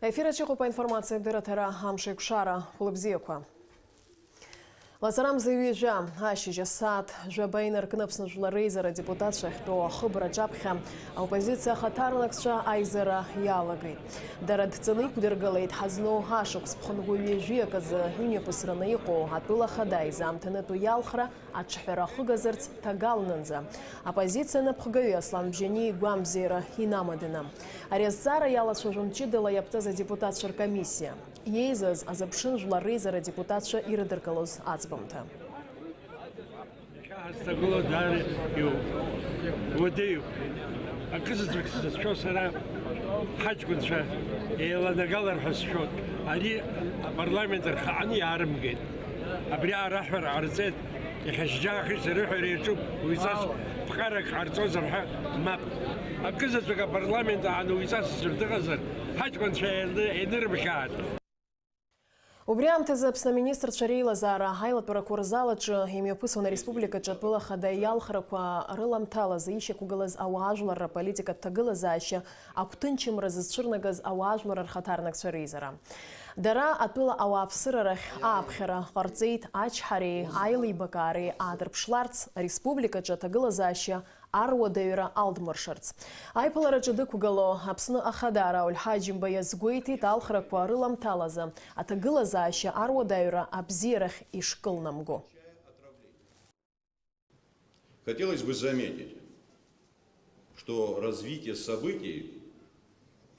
Ефіра Чеху по інформації директора Гамшик Шара Хулыбзиеква. Лазарам заявижа, аши сад, жабейнер кнопсна жларейзера депутатша, кто хыбра джабха, а оппозиция хатарлакша айзера ялагай. Дарад цены кудергалейт хазно хашук спхангули жиеказы юне посраныйко, атыла хадай замтенету ялхра, ачхера хыгазырц тагалнанза. Оппозиция напхгаю аслам бжени гуамзера хинамадына. Ареззара яла шужумчидала яптаза депутатшар комиссия. Ейзаз азапшин жларейзера депутатша ирыдыркалоз ацбамта. Убрямте запсна министр Чарейла Зара Гайла перекурзалач имя республика чатпыла хадаял храква рыламтала заища кугалаз ауажлара политика тагыла заища актынчим разысчырнагаз ауажлара хатарнак Чарейзара. Дара атпыла ауапсырарах аапхера харцейт ачхари айли бакари адрпшларц республика чатагыла заища Арва Дейра Алдмаршарц. Айпалара кугало апсны ахадара ульхаджим баязгуйти талхраква рыламталаза, атагыла зааща Арва Дейра абзирах и шкылнамго. Хотелось бы заметить, что развитие событий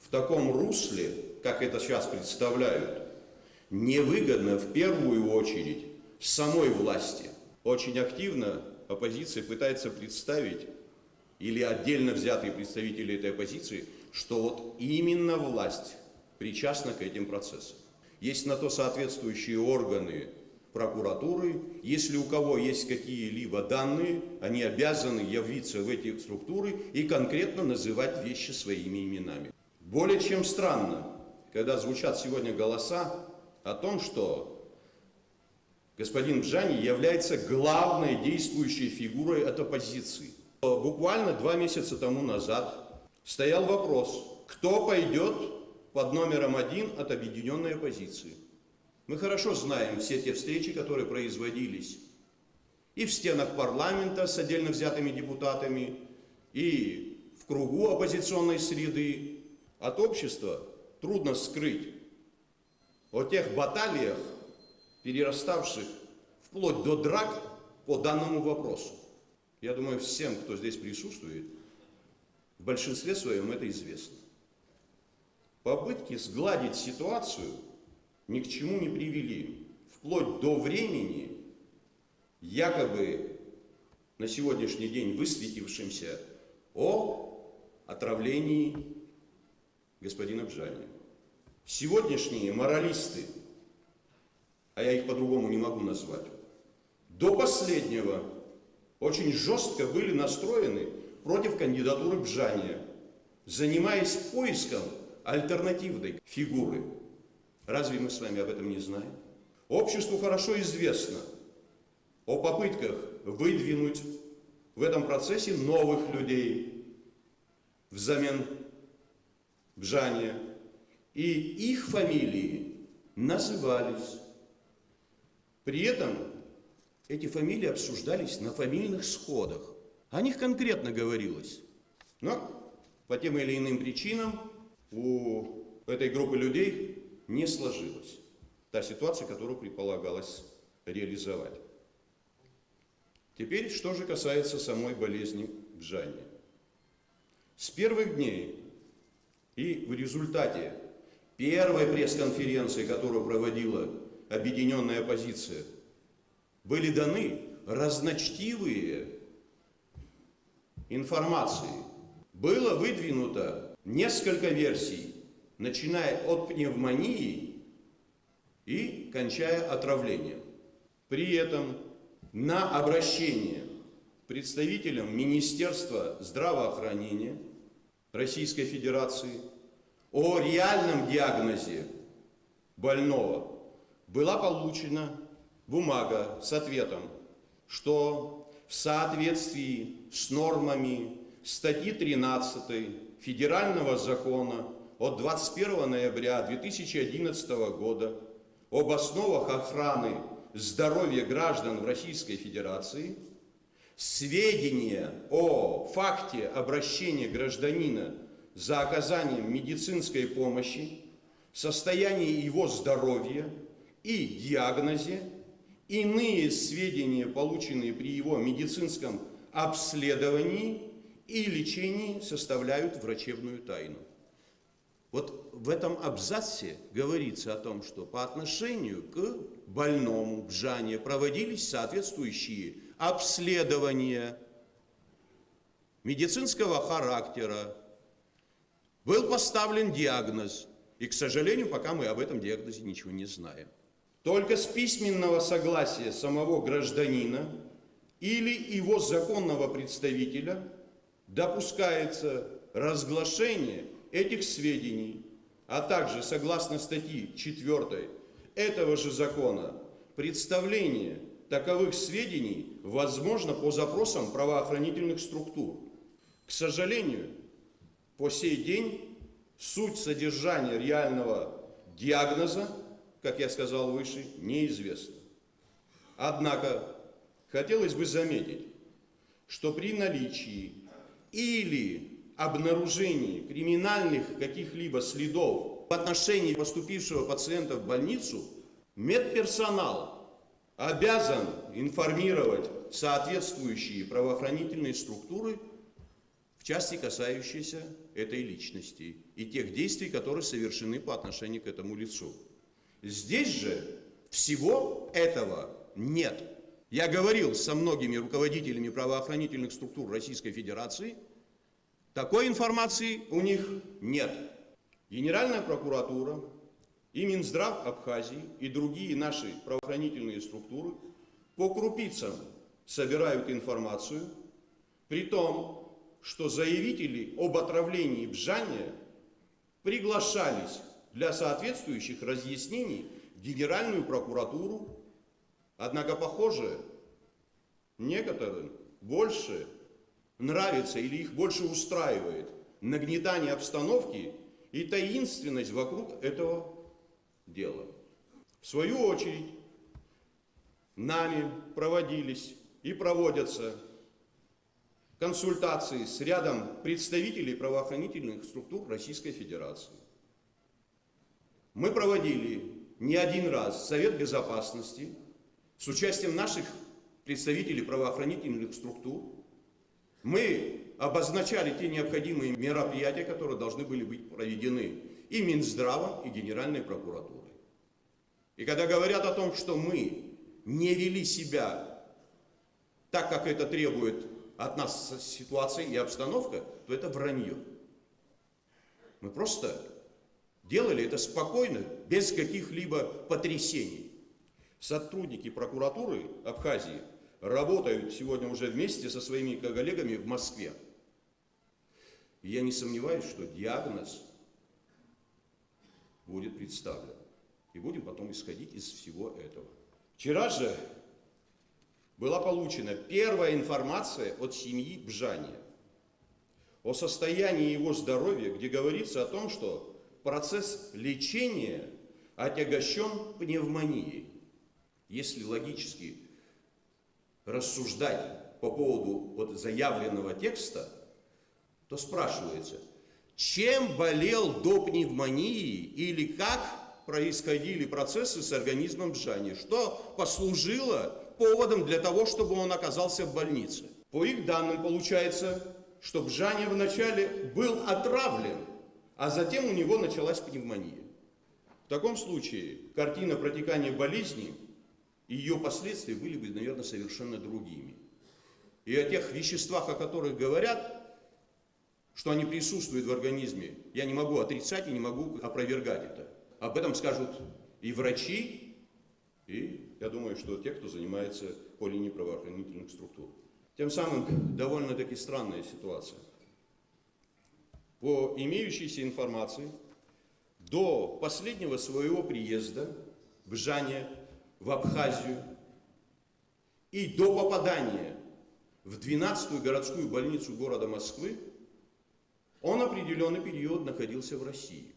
в таком русле, как это сейчас представляют, невыгодно в первую очередь самой власти. Очень активно оппозиция пытается представить, или отдельно взятые представители этой оппозиции, что вот именно власть причастна к этим процессам. Есть на то соответствующие органы прокуратуры. Если у кого есть какие-либо данные, они обязаны явиться в эти структуры и конкретно называть вещи своими именами. Более чем странно, когда звучат сегодня голоса о том, что господин Бжани является главной действующей фигурой от оппозиции. Буквально 2 месяца тому назад стоял вопрос, кто пойдет под номером 1 от объединенной оппозиции. Мы хорошо знаем все те встречи, которые производились и в стенах парламента с отдельно взятыми депутатами, и в кругу оппозиционной среды. От общества трудно скрыть о тех баталиях, перераставших вплоть до драк по данному вопросу. Я думаю, всем, кто здесь присутствует, в большинстве своем это известно. Попытки сгладить ситуацию ни к чему не привели, вплоть до времени, якобы на сегодняшний день высветившимся о отравлении господина Бжани. Сегодняшние моралисты, а я их по-другому не могу назвать, до последнего очень жестко были настроены против кандидатуры Бжани, занимаясь поиском альтернативной фигуры. Разве мы с вами об этом не знаем? Обществу хорошо известно о попытках выдвинуть в этом процессе новых людей взамен Бжани, и их фамилии назывались. При этом эти фамилии обсуждались на фамильных сходах. О них конкретно говорилось. Но по тем или иным причинам у этой группы людей не сложилась та ситуация, которую предполагалось реализовать. Теперь, что же касается самой болезни Бжани. С первых дней и в результате первой пресс-конференции, которую проводила объединенная оппозиция, были даны разночтивые информации. Было выдвинуто несколько версий, начиная от пневмонии и кончая отравлением. При этом на обращение представителям Министерства здравоохранения Российской Федерации о реальном диагнозе больного была получена бумага с ответом, что в соответствии с нормами статьи 13 Федерального закона от 21 ноября 2011 года об основах охраны здоровья граждан в Российской Федерации сведения о факте обращения гражданина за оказанием медицинской помощи, состоянии его здоровья и диагнозе, иные сведения, полученные при его медицинском обследовании и лечении, составляют врачебную тайну. Вот в этом абзаце говорится о том, что по отношению к больному Бжане проводились соответствующие обследования медицинского характера, был поставлен диагноз, и, к сожалению, пока мы об этом диагнозе ничего не знаем. Только с письменного согласия самого гражданина или его законного представителя допускается разглашение этих сведений, а также, согласно статьи 4 этого же закона, представление таковых сведений возможно по запросам правоохранительных структур. К сожалению, по сей день суть содержания реального диагноза, как я сказал выше, неизвестна. Однако хотелось бы заметить, что при наличии или обнаружении криминальных каких-либо следов в отношении поступившего пациента в больницу, медперсонал обязан информировать соответствующие правоохранительные структуры в части, касающейся этой личности и тех действий, которые совершены по отношению к этому лицу. Здесь же всего этого нет. Я говорил со многими руководителями правоохранительных структур Российской Федерации, такой информации у них нет. Генеральная прокуратура и Минздрав Абхазии и другие наши правоохранительные структуры по крупицам собирают информацию, при том, что заявители об отравлении Бжане приглашались для соответствующих разъяснений в Генеральную прокуратуру. Однако, похоже, некоторым больше нравится или их больше устраивает нагнетание обстановки и таинственность вокруг этого дела. В свою очередь, нами проводились и проводятся консультации с рядом представителей правоохранительных структур Российской Федерации. Мы проводили не один раз Совет Безопасности с участием наших представителей правоохранительных структур. Мы обозначали те необходимые мероприятия, которые должны были быть проведены и Минздравом, и Генеральной прокуратурой. И когда говорят о том, что мы не вели себя так, как это требует от нас ситуация и обстановка, то это вранье. Мы просто делали это спокойно, без каких-либо потрясений. Сотрудники прокуратуры Абхазии работают сегодня уже вместе со своими коллегами в Москве. И я не сомневаюсь, что диагноз будет представлен. И будем потом исходить из всего этого. Вчера же была получена первая информация от семьи Бжане о состоянии его здоровья, где говорится о том, что процесс лечения отягощен пневмонией. Если логически рассуждать по поводу вот заявленного текста, то спрашивается, чем болел до пневмонии или как происходили процессы с организмом Бжане, что послужило поводом для того, чтобы он оказался в больнице. По их данным получается, что Бжане вначале был отравлен, а затем у него началась пневмония. В таком случае картина протекания болезни и ее последствия были бы, наверное, совершенно другими. И о тех веществах, о которых говорят, что они присутствуют в организме, я не могу отрицать и не могу опровергать это. Об этом скажут и врачи, и я думаю, что те, кто занимается по линии правоохранительных структур. Тем самым довольно-таки странная ситуация. По имеющейся информации, до последнего своего приезда в Бжане, в Абхазию и до попадания в 12-ю городскую больницу города Москвы, он определенный период находился в России.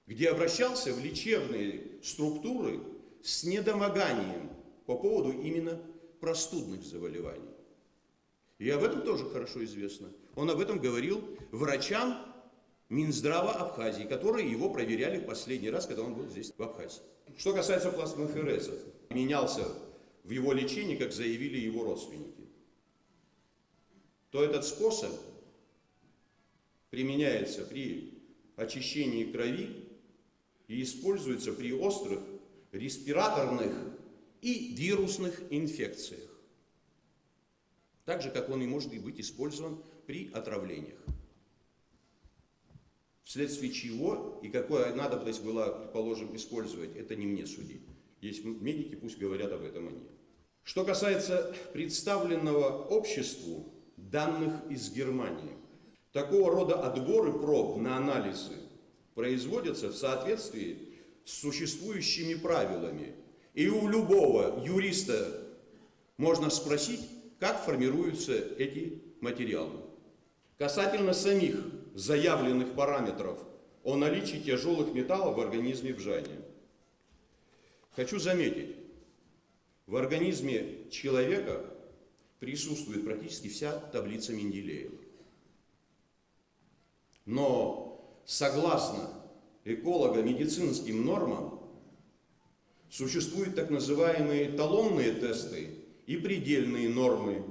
где обращался в лечебные структуры с недомоганием по поводу именно простудных заболеваний. И об этом тоже хорошо известно. Он об этом говорил врачам Минздрава Абхазии, которые его проверяли в последний раз, когда он был здесь, в Абхазии. Что касается плазмофереза, менялся в его лечении, как заявили его родственники, то этот способ применяется при очищении крови и используется при острых респираторных и вирусных инфекциях. Так же, как он и может быть использован при отравлениях. Вследствие чего и какая надобность была, предположим, использовать, это не мне судить. Есть медики, пусть говорят об этом они. Что касается представленного обществу данных из Германии, такого рода отборы проб на анализы производятся в соответствии с существующими правилами. И у любого юриста можно спросить, как формируются эти материалы. Касательно самих заявленных параметров о наличии тяжелых металлов в организме Бжани. Хочу заметить, в организме человека присутствует практически вся таблица Менделеева. Но согласно эколого-медицинским нормам существуют так называемые эталонные тесты и предельные нормы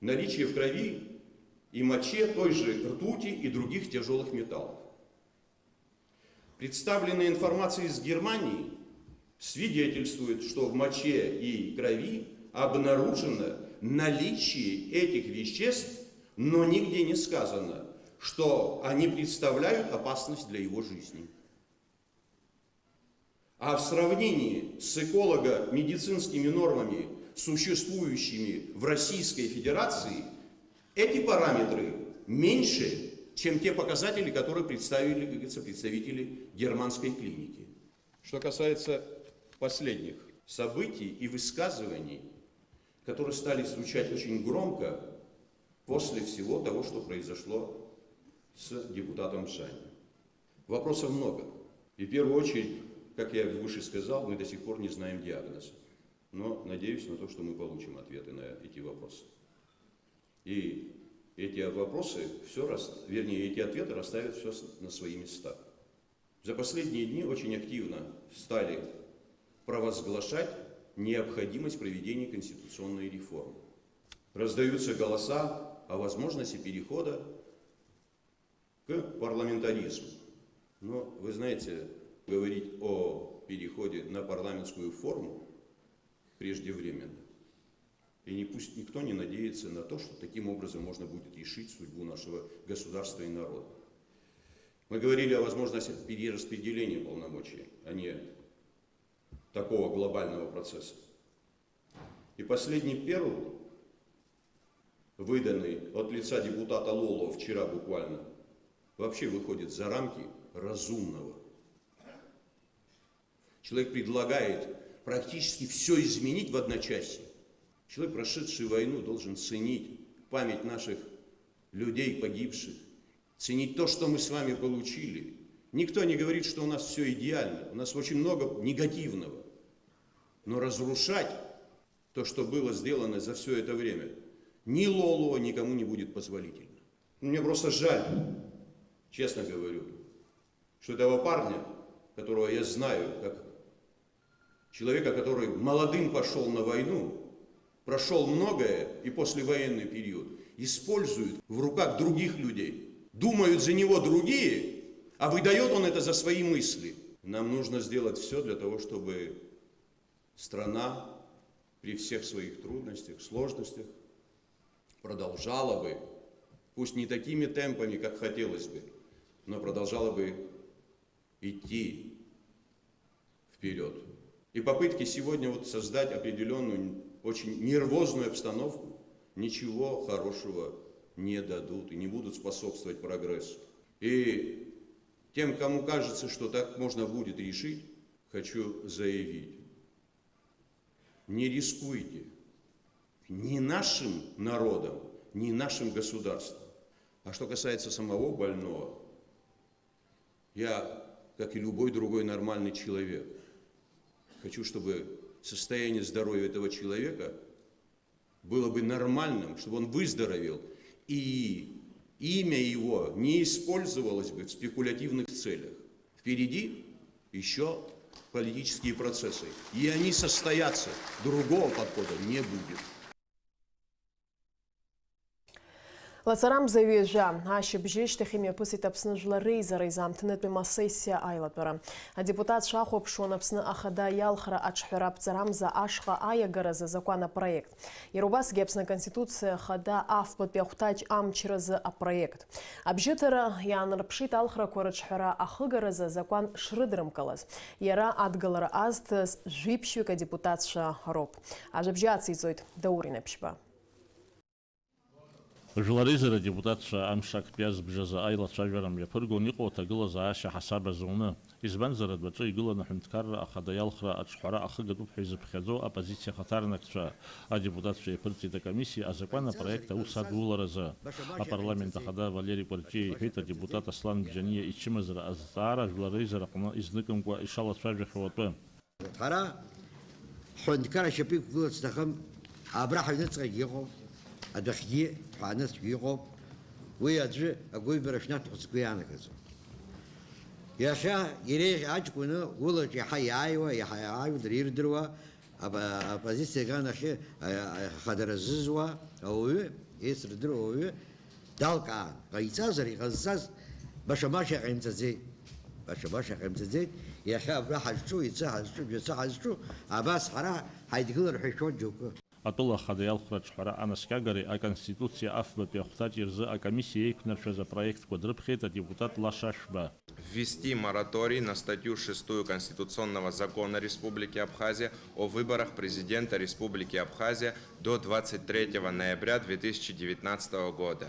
наличия в крови и моче той же ртути и других тяжелых металлов. Представленная информация из Германии свидетельствует, что в моче и крови обнаружено наличие этих веществ, но нигде не сказано, что они представляют опасность для его жизни. А в сравнении с эколого-медицинскими нормами, существующими в Российской Федерации, эти параметры меньше, чем те показатели, которые представили, как говорится, представители германской клиники. Что касается последних событий и высказываний, которые стали звучать очень громко после всего того, что произошло с депутатом Бжани. Вопросов много. И в первую очередь, как я выше сказал, мы до сих пор не знаем диагноза. Но надеюсь на то, что мы получим ответы на эти вопросы. И эти вопросы, эти ответы расставят все на свои места. За последние дни очень активно стали провозглашать необходимость проведения конституционной реформы. Раздаются голоса о возможности перехода к парламентаризму. Но, вы знаете, говорить о переходе на парламентскую форму преждевременно. И пусть никто не надеется на то, что таким образом можно будет решить судьбу нашего государства и народа. Мы говорили о возможности перераспределения полномочий, а не такого глобального процесса. И последний перл, выданный от лица депутата Лолова вчера буквально, вообще выходит за рамки разумного. Человек предлагает практически все изменить в одночасье. Человек, прошедший войну, должен ценить память наших людей, погибших, ценить то, что мы с вами получили. Никто не говорит, что у нас все идеально, у нас очень много негативного. Но разрушать то, что было сделано за все это время, ни Лолова никому не будет позволительно. Мне просто жаль, честно говорю, что этого парня, которого я знаю, как человека, который молодым пошел на войну, прошел многое и послевоенный период, используют в руках других людей. Думают за него другие, а выдает он это за свои мысли. Нам нужно сделать все для того, чтобы страна при всех своих трудностях, сложностях продолжала бы, пусть не такими темпами, как хотелось бы, но продолжала бы идти вперед. И попытки сегодня создать определенную, очень нервозную обстановку ничего хорошего не дадут и не будут способствовать прогрессу. И тем, кому кажется, что так можно будет решить, хочу заявить: не рискуйте ни нашим народом, ни нашим государством. А что касается самого больного, я как и любой другой нормальный человек. Хочу, чтобы состояние здоровья этого человека было бы нормальным, чтобы он выздоровел, и имя его не использовалось бы в спекулятивных целях. Впереди еще политические процессы, и они состоятся. Другого подхода не будет. Лацарам заҩажәа ашьыбжьышьҭахь имҩаԥысит Аԥсны Жәлар Реизара изаамҭанытәи асессиа аилатәара. Адепутатцәа ахәаԥшуан Аԥсны ахада иалхра аҿҳәара аԥҵарамза ашҟа аиагаразы законопроект. Иара убасгьы Аԥсны Аконституциа ахада афбатәи ахәҭаҷ амчразы апроект. Абжьыҭара иаанарԥшит алхрақәа рыҿҳәара ахыгаразы азакәан шрыдрымкылаз. Иара адгылара азҭаз жәиԥшьҩык адепутатцәа роуп. Ажәабжьы ациҵоит Даур Инаԥшьба. Жәлар Реизара адепутатцәа амш актәи азбжазы аилацәажәара мҩаԥыргон иҟоу аҭагылазаашьа ҳасаб азуны. Избанзар адәаҿы игыланы аҳәынҭқарра ахада иалхра аҿҳәара ахыгатәуп ҳәа изыԥхьаӡо апозициа ахаҭарнакцәа адепутатцәа иаԥырҵит акомиссиа азакәан апроект аус адуларазы. Апарламент ахада Валери Кәарҷиа иҳәеит адепутат Аслан Бџьаниа ичымазара азҵаара Жәлар Реизара аҟны изныкымкәа ишалацәажәахьоу атәы. Ҳара ҳәынҭқар ашьапы иқәгыларц сҭахым, абра ҳаҩныҵҟагьы иҟоуп, адәахьгьы ҳааныцәгьы иҟоуп, уи аӡәы агәыҩбара шнаҭ хәыцқәа иаанагӡом. Иахьа иреиӷьу аҷкәыны улаҿ иаҳа иааиуа, иаҳа иааиуа ирдыруа, апозициа ахьы ахадаразызуа ауаҩы, еицырдыруа ауаҩы далкаан, ҟаиҵазар иҟазҵаз баша-баша ҟаимҵаӡеит. Баша-баша ҟаимҵаӡеит, иахьа абра ҳазҿу, иацы ҳазҿу, жәацы ҳазҿу, абас ҳара ҳаидгылар ҳәа ишәоит џьоукы. Атәыла ахада иалхра аҿҳәара анаскьагареи аконституциа афбатәи ахәҭаҷ рзы акомиссиа еиқәнаршәаз апроектқәа дрыԥхьеит адепутат Лаша Шәба. Ввести мораторий на статью 6 Конституционного закона Республики Абхазия о выборах президента Республики Абхазия до 23 ноября 2019 года.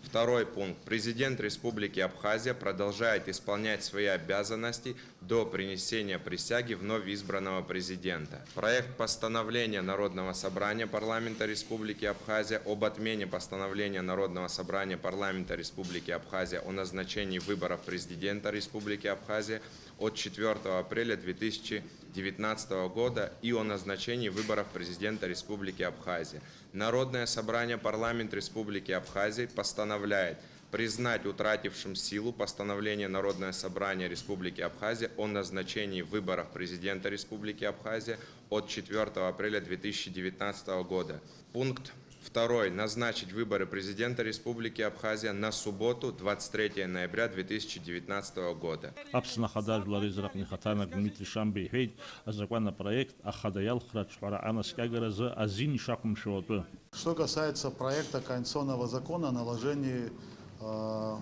Второй пункт. Президент Республики Абхазия продолжает исполнять свои обязанности до принесения присяги вновь избранного президента. Проект постановления Народного собрания парламента Республики Абхазия об отмене постановления Народного собрания парламента Республики Абхазия о назначении выборов президента Республики Абхазия от 4 апреля 2019 года и о назначении выборов президента Республики Абхазия. Народное собрание парламента Республики Абхазия постановляет признать утратившим силу постановление Народное собрание Республики Абхазия о назначении выборов президента Республики Абхазия от 4 апреля 2019 года. Пункт 2. Назначить выборы президента Республики Абхазия на субботу, 23 ноября 2019 года. Аԥсны ахада Жәлар Реизара аҟны ихаҭарнак Дмитри Шамба иҳәеит азакәан-апроект ахада иалхра аҿҳәара анаскьагаразы азин ишақәымшәо атәы. Что касается проекта Конституционного закона о наложении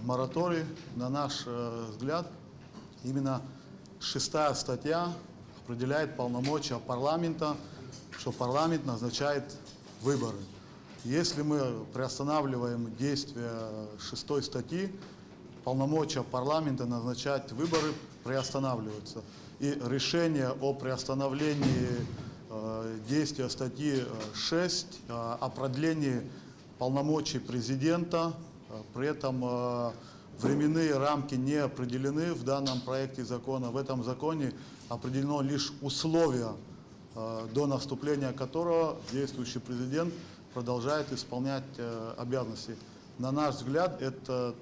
моратория, на наш взгляд, именно 6 статья определяет полномочия парламента, что парламент назначает выборы. Если мы приостанавливаем действие 6 статьи, полномочия парламента назначать выборы приостанавливаются. И решение о приостановлении действия статьи 6 о продлении полномочий президента, при этом временные рамки не определены в данном проекте закона. В этом законе определено лишь условия, до наступления которого действующий президент продолжает исполнять обязанности. На наш взгляд, этот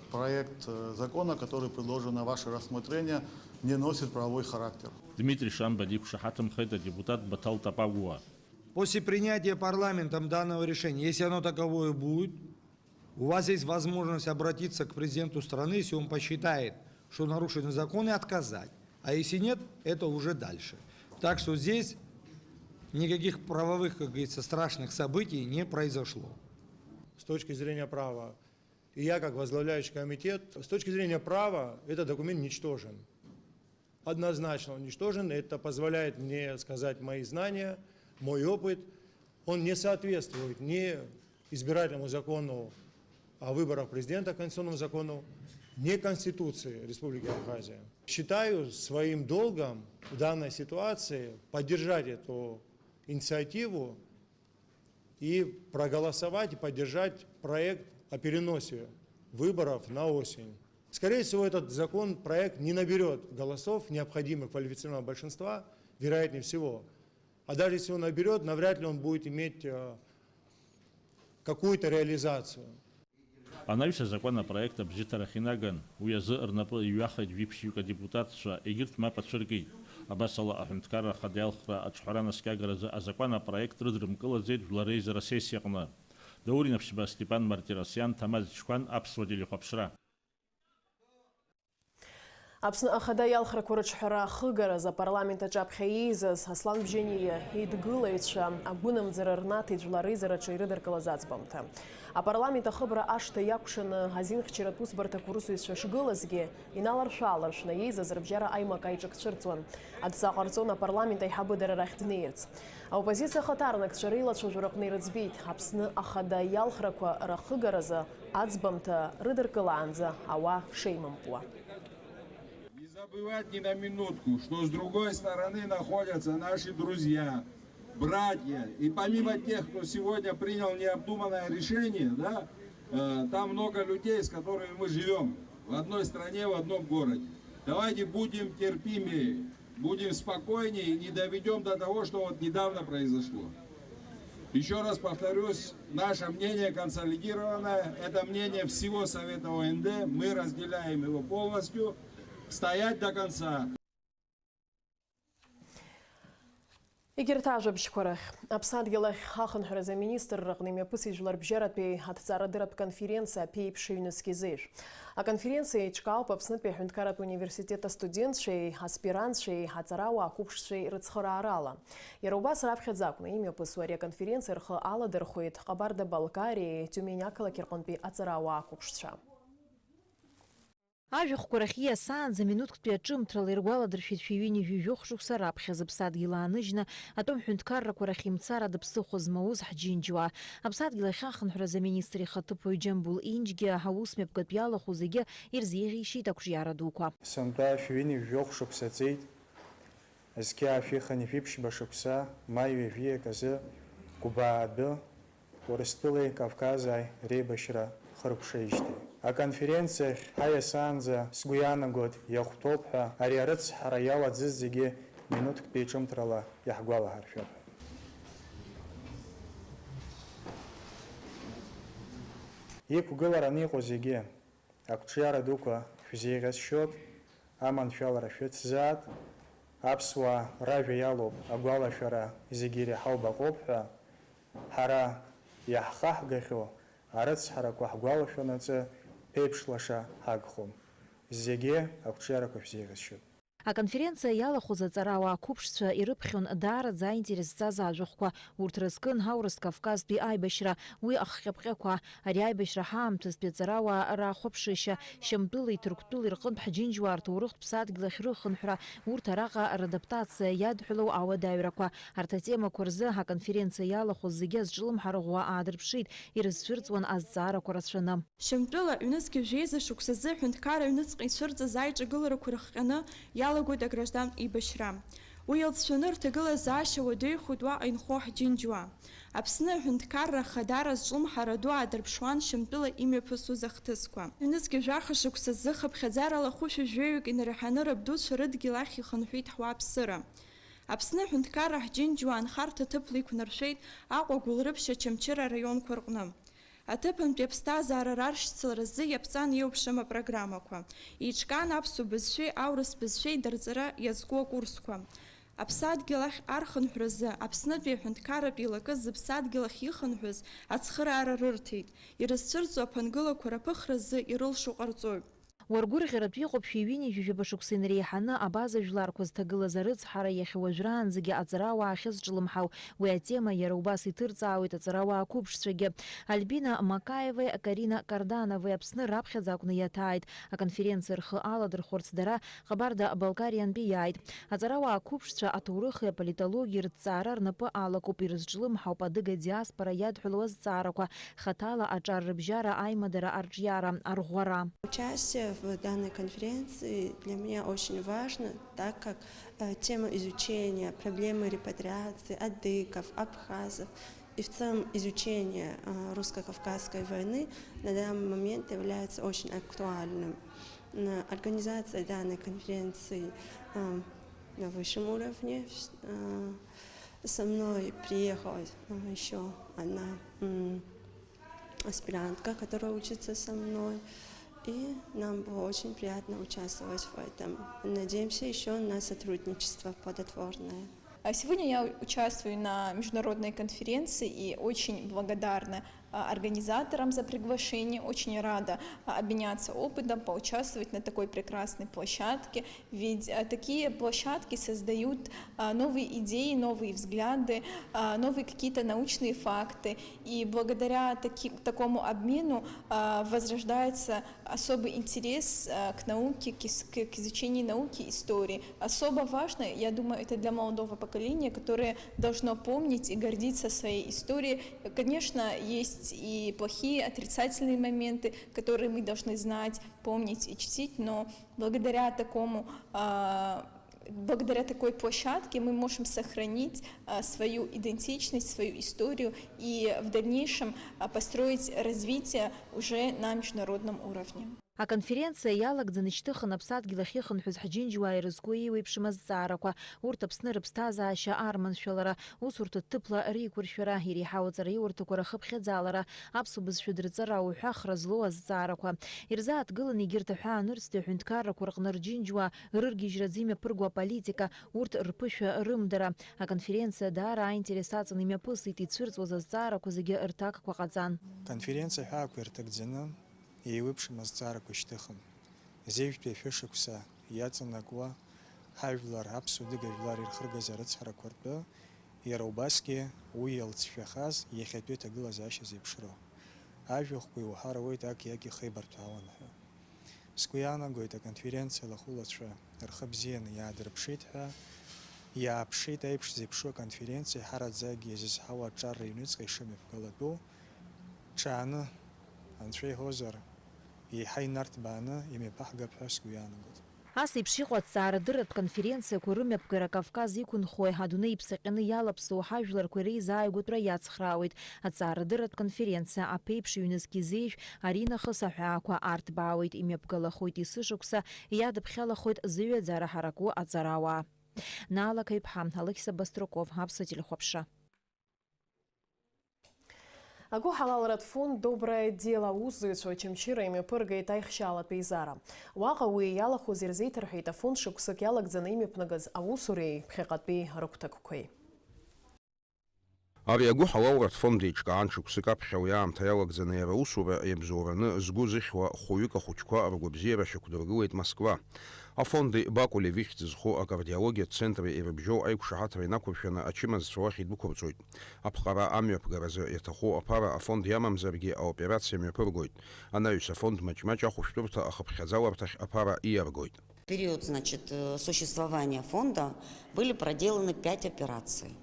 проект закона, который предложен на ваше рассмотрение, не носит правовой характер. Дмитрий Шамба диқәшаҳаҭымхеит адепутат Батал Тапагуа. После принятия парламентом данного решения, если оно таковое будет, у вас есть возможность обратиться к президенту страны, если он посчитает, что нарушены законы, отказать. А если нет, это уже дальше. Так что здесь никаких правовых, как говорится, страшных событий не произошло. С точки зрения права, и я как возглавляющий комитет, с точки зрения права этот документ ничтожен. Однозначно он ничтожен, это позволяет мне сказать мои знания, мой опыт. Он не соответствует ни избирательному закону о выборах президента, конституционному закону, ни Конституции Республики Абхазия. Считаю своим долгом в данной ситуации поддержать эту инициативу и проголосовать и поддержать проект о переносе выборов на осень. Скорее всего, этот законопроект не наберет голосов, необходимых квалифицированного большинства, вероятнее всего. А даже если он наберет, навряд ли он будет иметь какую-то реализацию. Анализа законопроекта бзитарахинаган уязы рнапы юахид випшюка депутатша егерт ма подчеркивает. Абасала ахмткара хадялхра ачхарана скагараза законопроект рыдрымкыла зет в ларейзера сессияна. Дауринов Степан Мартиросян Тамаз Чхван абсводили хопшра. Аԥсны ахада иалхрақәа рыҿҳәара ахыгаразы апарламент аҿаԥхьа иизаз Аслан Бжьаниа идгылаҩцәа агәынамӡара рнаҭеит жәлар реизараҿы ирыдыркылаз аӡбамҭа. Апарламент ахыбра ашҭа иакәшаны азинхьчаратә усбарҭақәа русзуҩцәа шгылазгьы иналаршә-ааларшәны иеизаз рыбжьара аимак аиҿакцәырҵуан. Адҵа ҟарҵон апарламент аиҳабыдара рахь днеирц. Аоппозициа ахаҭарнакцәа реилацәажәараҟны ирыӡбеит Аԥсны ахада иалхрақәа рахыгаразы аӡбамҭа рыдыркылаанӡа ауаа шеимымпуа. Не забывать ни на минутку, что с другой стороны находятся наши друзья, братья. И помимо тех, кто сегодня принял необдуманное решение, да, там много людей, с которыми мы живем в одной стране, в одном городе. Давайте будем терпимее, будем спокойнее и не доведем до того, что вот недавно произошло. Еще раз повторюсь, наше мнение консолидированное, это мнение всего Совета ОНД, мы разделяем его полностью. Стоять до конца. Егерҭ ажәабжьқәа рахь, Аԥсадгьыл ахь ахынҳәразы аминистрраҟны имҩаԥысит жәлар бжьаратәи аҭҵаарадырратә конференциа аԥеиԥш ҩнызқь изеиԥш. Аконференциа еиҿкаауп Аԥснытәи аҳәынҭқарратә университет астудентцәеи, аспирантцәеи, аҵарауаа ақәыԥшцәеи рыцхыраарала. Иара убас раԥхьаӡа акәны имҩаԥысуа ари аконференциа рхы аладырхәеит Ҟабарда-Балкариеи, Тиумени ақалақь рҟынтәи аҵарауаа ақәыԥшцәа. Ажәахәқәа рахь ииасаанӡа минуҭктәи аҿымҭрала иргәаладыршәеит шәиҩини жәижәохә шықәса раԥхьаӡа Аԥсадгьыл ааныжьны атәым ҳәынҭқаррақәа рахь имцара дыԥсыхәа змауз ҳџьынџьуаа. Аԥсадгьыл ахь ахынҳәразы аминистр ихаҭыԥуаҩ Џьамбул Инџьгьы аусмҩаԥгатә иалахәу зегьы ирзеиӷьишьеит ақәҿиара дуқәа. Сынтәа шәиҩини жәижәохә шықәса ҵеит. Азқьаа шәихани шәиԥшьба шықәса ма ҩажәиак азы Гәбаа адәы Урыстәылеи Кавказааи реибашьра хыркәшеижьҭеи. Аконференциахь ҳаиасаанӡа сгәы иаанагоит иахәҭоуп ҳәа ари арыцҳара иалагӡыз зегьы минуҭктәи ҿымҭрала иаҳгәалаҳаршәап. Иқәгылараны иҟоу зегьы ақәҿиара дуқәа шәзеиӷьасшьоит, аманшәалара шәыцзаат, аԥсуаа ражәа иалоуп агәалашәара зегьы иреиҳау баҟоуп ҳәа ҳара иаҳхаҳгахьоу арыцҳарақәа ҳгәалашәанаҵы ԥеиԥшлаша ҳагхом. Зегьы ақәҿиарақәа шәзеиӷьасшьоит. Аконференциа иалахәыз аҵарауаа ақәыԥшцәа ирыԥхьон даараӡа аинтерес зҵаз ажәахәқәа. Урҭ рызкын ҳаурыс Кавказтәи аибашьра, уи ахҟьаԥҟьақәа, ари аибашьра ҳаамҭазтәи аҵарауаа раахәаԥшышьа, Шьамтәылеи Ҭырқәтәылеи рҟынтә ҳџьынџьуаа рҭоурыхтә ԥсадгьыл ахь рыхынҳәра, урҭ араҟа радаптациа иадҳәалоу ауадаҩрақәа. Арҭ атемақәа рзы аконференциа иалахәыз зегьы азҿлымҳарӷәӷәа аадырԥшит, ирызцәырҵуан азҵаарақәа рацәаны. Шьамтәыла ҩнызқь жәеиза шықәсазы ҳәынҭқарра аҩныҵҟа ицәырҵыз аиҿагыларақәа рыхҟьаны иалагоит аграждан еибашьра. Уи илҵшәаны рҭагылазаашьа уадаҩхоит уаҟа инхо ҳџьынџьуаа. Аԥсны аҳәынҭқарра ахадара зҿлымҳара ду аадырԥшуан Шьамтәыла имҩаԥысуаз ахҭысқәа. Ҩнызқь жәаха шықәсазы хыԥхьаӡарала хәышәы жәаҩык инарҳаны рабдуцәа рыдгьыл ахь ихынҳәит ҳуааԥсыра. Аԥсны аҳәынҭқарра ҳџьынџьуаа анхарҭа ҭыԥла иқәнаршәеит Аҟәа Гәылрыԥшь Ачамчыра раионқәа рҟны. Аҭыԥантәи аԥсҭазаара раршьцыларазы иаԥҵан иеиуԥшым апрограммақәа. Еиҿкаан аԥсуа бызшәеи аурыс бызшәеи дарҵара иазку акурсқәа. Аԥсадгьыл ахь архынҳәразы Аԥснытәи аҳәынҭқарратәи илакыз зыԥсадгьыл ахь ихынҳәыз ацхыраара рырҭеит. Ирызцәырҵуа аԥынгылақәа раԥыхразы ирылшо ҟарҵоит. Уаргәырӷьаратә иҟоуп шәиҩини жәижәаба шықәса инреиҳаны абаза жәларқәа зҭагылаз арыцҳара иахьа уажәраанӡагьы аҵарауаа ахьызҿлымҳау. Уи атема иара убас иҭырҵаауеит аҵарауаа ақәыԥшцәагьы. Альбина Макаевеи, Карина Кардановеи Аԥсны раԥхьаӡа акәны иаҭааит. Аконференциа рхы аладырхәырц дара Ҟабарда-Балкариантәи иааит. Аҵарауаа ақәыԥшцәа аҭоурыхи аполитологиеи рыҭҵаара рнапы алакуп, ирызҿлымҳауп адыга диаспора иадҳәалоу азҵаарақәа, хаҭала аҿаррыбжьара, аимадара, арҿиара, арӷәӷәара. В данной конференции для меня очень важно, так как тема изучения проблемы репатриации адыгов, абхазов и в целом изучение русско-кавказской войны на данный момент является очень актуальным. на организации данной конференции на высшем уровне. Со мной приехала еще одна аспирантка, которая учится со мной. И нам было очень приятно участвовать в этом. Надеемся еще на сотрудничество плодотворное. Сегодня я участвую на международной конференции и очень благодарна организаторам за приглашение. Очень рада обменяться опытом, поучаствовать на такой прекрасной площадке. Ведь такие площадки создают новые идеи, новые взгляды, новые какие-то научные факты. И благодаря такому обмену возрождается особый интерес к науке, к изучению науки, истории. Особо важно, я думаю, это для молодого поколения, которое должно помнить и гордиться своей историей. Конечно, есть и плохие, отрицательные моменты, которые мы должны знать, помнить и чтить, но благодаря такой площадке мы можем сохранить свою идентичность, свою историю и в дальнейшем построить развитие уже на международном уровне. А конференция ялагӡаны ишьҭыхын аԥсадгьыл ахьыхынҳәыз ҳџьынџьуаа ирызку еиуеиԥшым азҵаарақәа, урҭ Аԥсны рыԥсҭазаашьа арманшәалара, усурҭа ҭыԥла реиқәыршәара, иреиҳау аҵараиурҭақәа рахыԥхьаӡалара, аԥсуа бызшәа дырҵара ауҳәахра злоу азҵаарақәа. Ирзааҭгылан егьырҭ аҳәаанырцәтәи аҳәынҭқаррақәа рҟны рџьынџьуаа рыргьежьраӡа имҩаԥырго аполитика, урҭ рԥышәа рымдара. Аконференциа даара аинтерес аҵан имҩаԥысит, ицәырҵуаз азҵаарақәа зегьы рҭакқәа ҟаҵан. Конференциа ҳәаақәа ирҭагӡаны еиуеиԥшым азҵаарақәа ишьҭыхын. Зеижәтәи ашәышықәса иаҵанакуа ҳажәлар, аԥсуа дыгажәлар ирхыргаз арыцҳарақәа ртәы, иара убасгьы уи иалҵшәахаз иахьатәи аҭагылазаашьа зеиԥшроу. Ажәахәқәа иуҳарауеит аки-аки хеибарҭәаауан ҳәа. Сгәы иаанагоит аконференциа лахәылацәа рхы бзианы иаадырԥшит ҳәа, иааԥшит аиԥш зеиԥшу аконференциа ҳараӡагьы иазызҳауа аҿарра аҩныҵҟа ишымҩаԥгалатәу, ҽааны анцәа иҳәозар еиҳа инарҭбааны имҩаԥаҳгап ҳәа сгәы иаанагоит. Ас еиԥш иҟоу аҭҵаарадырратә конференциақәа рымҩаԥгара Кавказ иқәынхои адунеи иԥсаҟьаны иалаԥсоу ҳажәларқәа реизааигәатәра иацхраауеит. Аҭҵаарадырратә конференциа аԥеиԥш ҩнызқь изеижә аринахыс аҳәаақәа арҭбаауеит, имҩаԥгалахоит есышықәса, иадыԥхьалахоит зыҩаӡара ҳараку аҵарауаа. Наала Каиԥҳа, Алықьса Баструков, Аԥсуа телехәаԥшра. Агәы ҳалалратә фонд доброе дело аусзуҩцәа Очамчыра имҩаԥыргеит аихшьалатә еизара. Уаҟа уи иалахәыз ирзеиҭарҳәеит афонд шықәсык иалагӡаны имҩаԥнагаз аусуреи ԥхьаҟатәи рыгәҭакқәеи. Ари агәы ҳалалратә фонд еиҿкаан шықәсык аԥхьа уи аамҭа иалагӡаны иара аусура иабзоураны згәы зыхьуа хәҩык ахәыҷқәа ргәабзиара шьақәдыргылеит Москва. Афонди Бакуле вихьӡ зху акардиологиатә центри ирыбжьоу аиқәшаҳаҭра инақәыршәаны ачымазцәа уахь идәықәырҵоит. Аԥҟара амҩаԥгаразы иаҭаху аԥара афонд иамамзаргьы аоперациа мҩаԥыргоит. Анаҩс афонд маҷ-маҷ ахәышәтәырҭа ахыԥхьаӡаларҭахь аԥара ииаргоит. В период, существования фонда были проделаны 5 операций.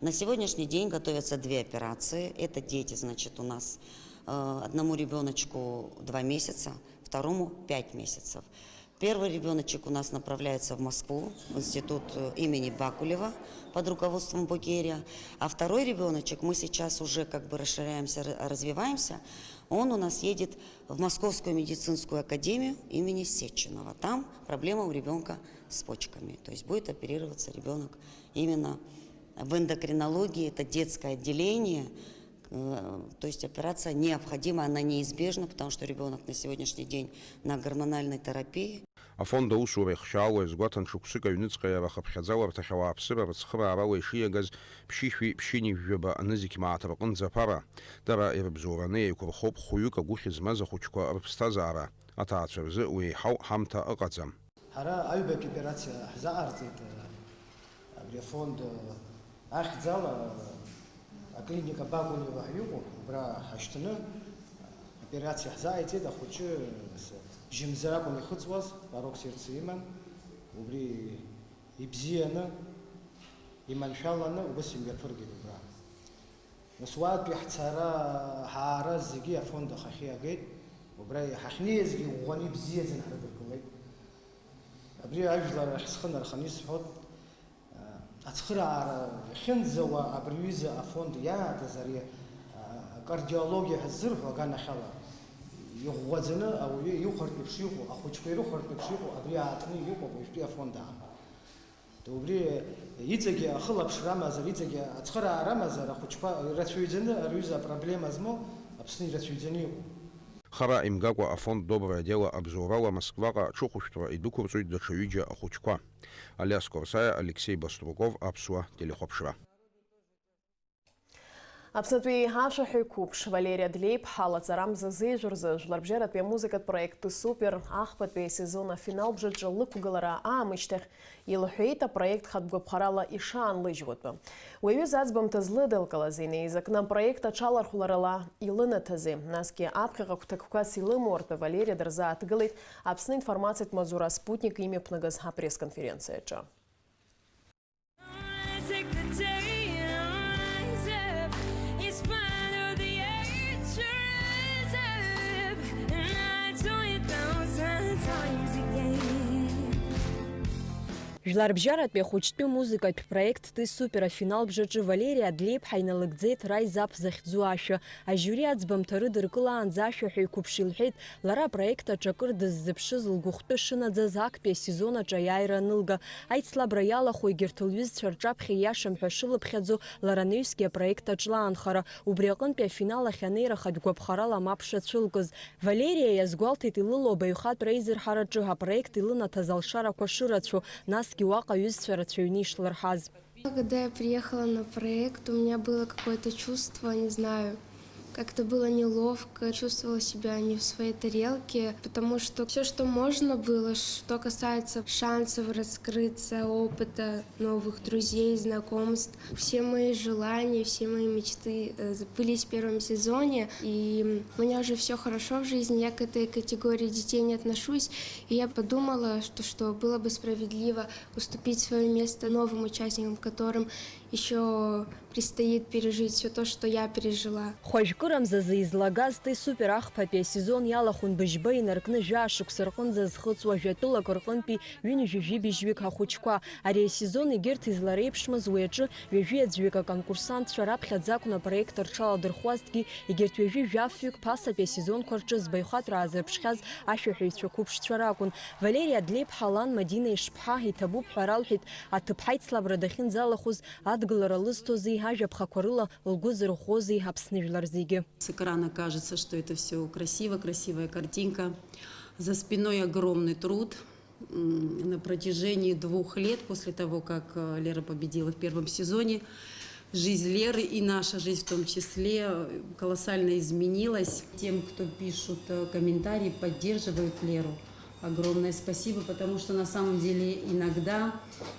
На сегодняшний день готовятся 2 операции. Это дети, у нас одному ребеночку 2 месяца, второму 5 месяцев. Первый ребеночек у нас направляется в Москву, в институт имени Бакулева под руководством Букерия. А второй ребеночек, мы сейчас уже расширяемся, развиваемся, он у нас едет в Московскую медицинскую академию имени Сеченова. Там проблема у ребенка с почками. То есть будет оперироваться ребенок именно в эндокринологии, это детское отделение. То есть операция необходима, она неизбежна, потому что ребенок на сегодняшний день на гормональной терапии. Афонд аусура ихшьаауа изгәаҭан шықәсык аҩныҵҟа иара ахыԥхьаӡаларҭахь ауааԥсыра рыцхыраарала ишиагаз ԥшьышәи ԥшьыни жәҩаба анызқь мааҭ рҟынӡа аԥара. Дара ирыбзоураны еиқәырхоуп хәҩык агәыхь змаз ахәыҷқәа рыԥсҭазаара. Аҭаацәа рзы уи еиҳау ҳамҭа ыҟаӡам. Ҳара аҩбатә операциа ҳзаҟарҵеит абри афонд ахьӡала аклиника Бакулева ҳиҟоуп, убра ҳашьҭаны операциа ҳзааиҵеит ахәыҷы бжьымзар акәын ихыҵуаз, пароксерцы иман, убри ибзианы, иманшәаланы убас имҩаԥыргеит убра. Нас уаатәи ҳцара ҳаара зегьы афонд ахахьы иагеит, убра ҳахьнеизгьы ӷәӷәаны ибзиаӡаны ҳрыдыркылеит. Абри ажәлар ахь схы нарханы исҳәоит, ацхыраара иахьынӡауа абри аҩыза афонд иаатыз ари акардиологиа ҳәа ззырҳәо аганахьала иӷәӷәаӡаны ауаҩы иухәартәны шиҟоу, ахәыҷқәа ирыхәартәны шиҟоу, абри аартны иҟоуп уажәтәи афонд аҟны. Убри иҵегьы ахылаԥшра амазар, иҵегьы ацхыраара амазар, ахәыҷқәа ирацәаҩӡаны аҩыза апроблема змоу Аԥсны ирацәаҩӡаны иҟоуп. Хара имгакәа афонд Доброе дело Абзоурала Москваҟа аҽыхәышәтәра идәықәырҵоит даҽа ҩыџьа ахәыҷқәа. Алиас Корсаиа, Алексей Баструков, Аԥсуа телехәаԥшра. Аԥснытәи ашәаҳәаҩ қәыԥш Валерия Длеиԥҳа лаҵарамза зеижәырзы жәларбжьаратәи амузыкатә проекттәы супер ахԥатәи асезон афинал бжаҿы лықәгылара аамышьҭахь илҳәеит апроект хатәгәаԥхарала ишаанлыжьуатәы. Уаҩы аӡбамҭа злыдылкылаз инеизакны апроект аҽалархәларала илынаҭази, насгьы аԥхьаҟа гәҭакқәас илымоуртәы Валерия дырзааҭгылеит Аԥсны информациатә маҵура Спутник имҩаԥнагыз апресс-конференциаҿы. Жәларбжьаратәи ахәыҷтәы музыкатә проекттәи супер афинал бжаҿы Валерия Длеиԥҳа иналыгӡеит раизап захьӡу ашәа. Ажьури аӡбамҭа рыдыркылаанӡа ашәаҳәаҩ қәыԥш илҳәеит, лара апроект аҿы акыр дыззыԥшыз лгәыхәтәы шынаӡаз актәи асезон аҿы аиааира анылга. Аицлабра иалахәу егьырҭ лҩызцәа рҿаԥхьа иашам ҳәа шылыԥхьаӡо лара неҩсгьы апроект аҿлаанхара. Убри аҟынтәи афинал ахь анеира хатәгәаԥхарала мап шацәылкыз. Валерия иазгәалҭеит илыло абаҩхатә реизырҳараҿы апроект илынаҭаз алшарақәа шырацәоу, насгьы уаҟа ҩызцәа рацәаҩны ишлырҳаз. Когда я приехала на проект, у меня было какое-то чувство, не знаю, как-то было неловко, чувствовала себя не в своей тарелке, потому что все, что можно было, что касается шансов раскрыться, опыта, новых друзей, знакомств, все мои желания, все мои мечты сбылись в первом сезоне, и у меня уже все хорошо в жизни, я к этой категории детей не отношусь, и я подумала, что было бы справедливо уступить свое место новым участникам, которым еще предстоит пережить все то, что я пережила. Хәажәкырамзазы излагазтеи супер ахԥатәи асезон иалахәын быжьба инаркны жәашықәса рҟынӡа зхыҵуа жәатәылак рҟынтәи ҩынҩажәижәибжьҩык ахәыҷқәа. Ари асезон егьырҭ излареиԥшмыз уи аҿы ҩажәиаӡәҩык аконкурсантцәа раԥхьаӡа акәын апроект рҽаладырхәазҭгьы, егьырҭ ҩажәижәафҩык ԥасатәи асезонқәа рҿы збаҩхатәра аазырԥшхьаз ашәаҳәаҩцәа қәыԥшцәа ракәын. Валерия Длеиԥҳа лан Мадина Ишԥҳа иҭабуп ҳәа ралҳәеит, аҭыԥҳа ицлабра дахьынӡалахәыз адгылара лызҭози ажәаԥхақәа рыла лгәы зырӷәӷәози Аԥсны жәлар зегьы. С экрана кажется, что это все красиво, красивая картинка. За спиной огромный труд. На протяжении 2 лет после того, как Лера победила в первом сезоне, жизнь Леры и наша жизнь в том числе колоссально изменилась. Тем, кто пишут комментарии, поддерживают Леру, огромное спасибо, потому что на самом деле иногда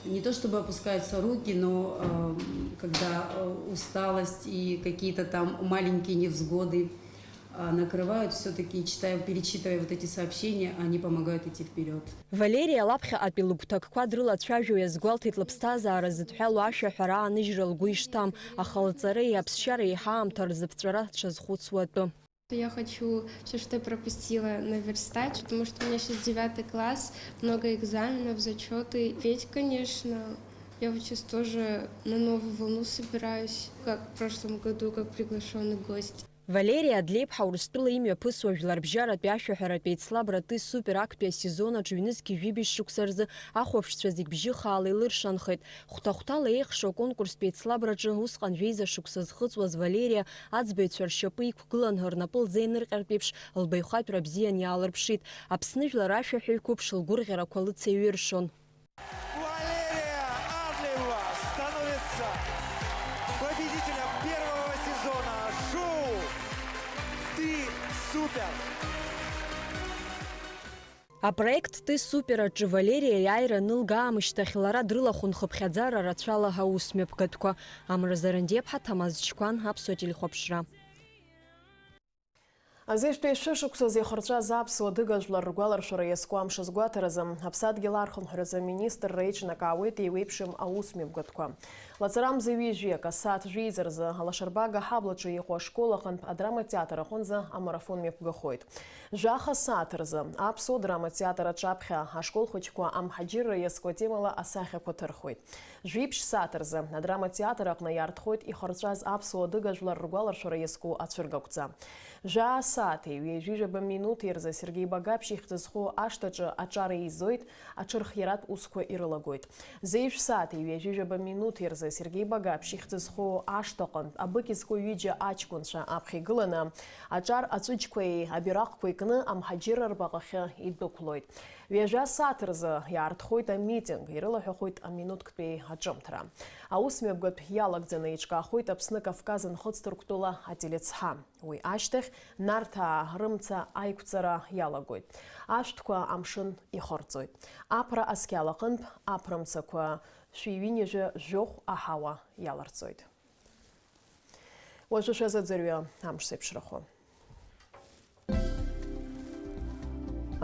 не то чтобы опускаются руки, но когда усталость и какие-то там маленькие невзгоды накрывают, все-таки перечитывая вот эти сообщения, они помогают идти вперед. Валерия лаԥхьаҟатәи лыгәҭакқәа дрылацәажәо иазгәалҭеит лыԥсҭазаара зыҭҳәало ашәаҳәара ааныжьра лгәы ишҭам, аха лҵареи аԥсшьареи ҳаамҭа рзыԥҵәара дшазхәыцуа атәы. Я хочу все, что я пропустила, наверстать, потому что у меня сейчас 9 класс, много экзаменов, зачеты. Петь, конечно, я вот сейчас тоже на новую волну собираюсь, как в прошлом году, как приглашенный гость. Валерия Длеиԥҳа Урыстәыла имҩаԥысуа жәларбжьаратәи ашәаҳәаратәи еицлабратәи супер актәи асезон аҿы ҩнызқьи жәибжь шықәса рзы ахәаԥшцәа зегь бжьы хаала илыршанхеит. Хәҭа-хәҭала еихшо аконкурстәи еицлабраҿы усҟан жәеиза шықәса зхыҵуаз Валерия аӡбаҩцәа ршьапы иқәгыланы рнапы лзеинырҟьартә еиԥш лбаҩхатәра бзиан иаалырԥшит. Аԥсны жәлар ашәаҳәаҩ қәыԥш лгәырӷьарақәа лыцеиҩыршон. Апроект «Ты супер» аҿы Валерия иааира анылгаамышьҭахь лара дрылахәын хыԥхьаӡара рацәала аусмҩаԥгатәқәа. Амразарандеиԥҳа, Ҭамаз Ҷкәан, Аԥсуа телехәаԥшра. Азеиштәи шышықәсаз иахырҵәаз аԥсуа дыгажәлар ргәаларшәара иазку амш азгәаҭаразы Аԥсадгьыл архынҳәразы аминистр реиҿнакаауеит еиуеиԥшым аусмҩаԥгатәқәа. Лаҵарамза ҩыџьеик асааҭ жәеизаразы алашарбага ҳаблаҿы иҟоу ашкол аҟынтә адраматеатр аҟынӡа амарафон мҩаԥгахоит. Жәаха сааҭ рзы аԥсуа драматеатр аҿаԥхьа ашкол хәыҷқәа амҳаџьырра иазку атемала асахьақәа ҭырхуеит. Жәеиԥшь сааҭ рзы адраматеатр аҟны иаартхоит ихырҵәаз аԥсуа дыгажәлар ргәаларшәара иазку ацәыргақәҵа. Жәаа саати ҩежәижәба минути рзы Сергей Багаԥшь ихьӡызхо ашҭаҿы аҿар еизоит, аҽырхиаратә усқәа ирылагоит. Зеиԥш саати ҩежәижәаба минути рзы Сергей Багаԥшь ихьӡызхо ашҭаҟынтә абык изку ҩыџьа аҷкәынцәа аԥхьа игыланы аҿар аҵәыџьқәеи абираҟқәеи кны амҳаџьырра рбаҟахьы идәықәлоит. Ҩажәа сааҭ рзы иаартхоит амитинг, ирылаҳәахоит аминуҭктәи аҿымҭра. Аусмҩаԥгатә иалагӡаны еиҿкаахоит Аԥсны Кавказ Нхыҵ-Ҭырқәтәыла ателецҳа. Уи ашьҭахь Нарҭаа рымца аиқәҵара иалагоит. Ашәҭқәа амшын ихырҵоит. Аԥра асқьалаҟынтә аԥрымцақәа шәиҩынҩажәа жәохә аҳауа иаларҵоит. Уажәы шәазыӡырҩы амш сеиԥшрахо.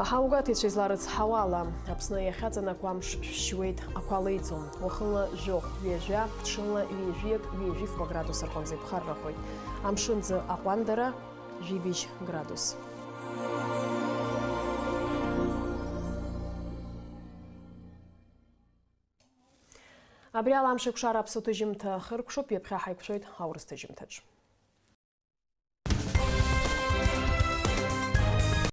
Аҳаугат ицәизларыцҳауала, Аԥсны иахьаҵанакуа амш шәшьуеит, ақәа леиӡом. Уахынла жәохә, ҩажәа, ҽынла ҩажәиак градус рҟынӡа иԥхаррахоит. Амшынӡа аҟәандара 2 градус. Абри ала амш еиқәшара аԥсыҭ ҭыжьымҭа хыркәшоуп, ҩаԥхьа ҳаиқәшоит аурыс ҭыжьымҭаҿ.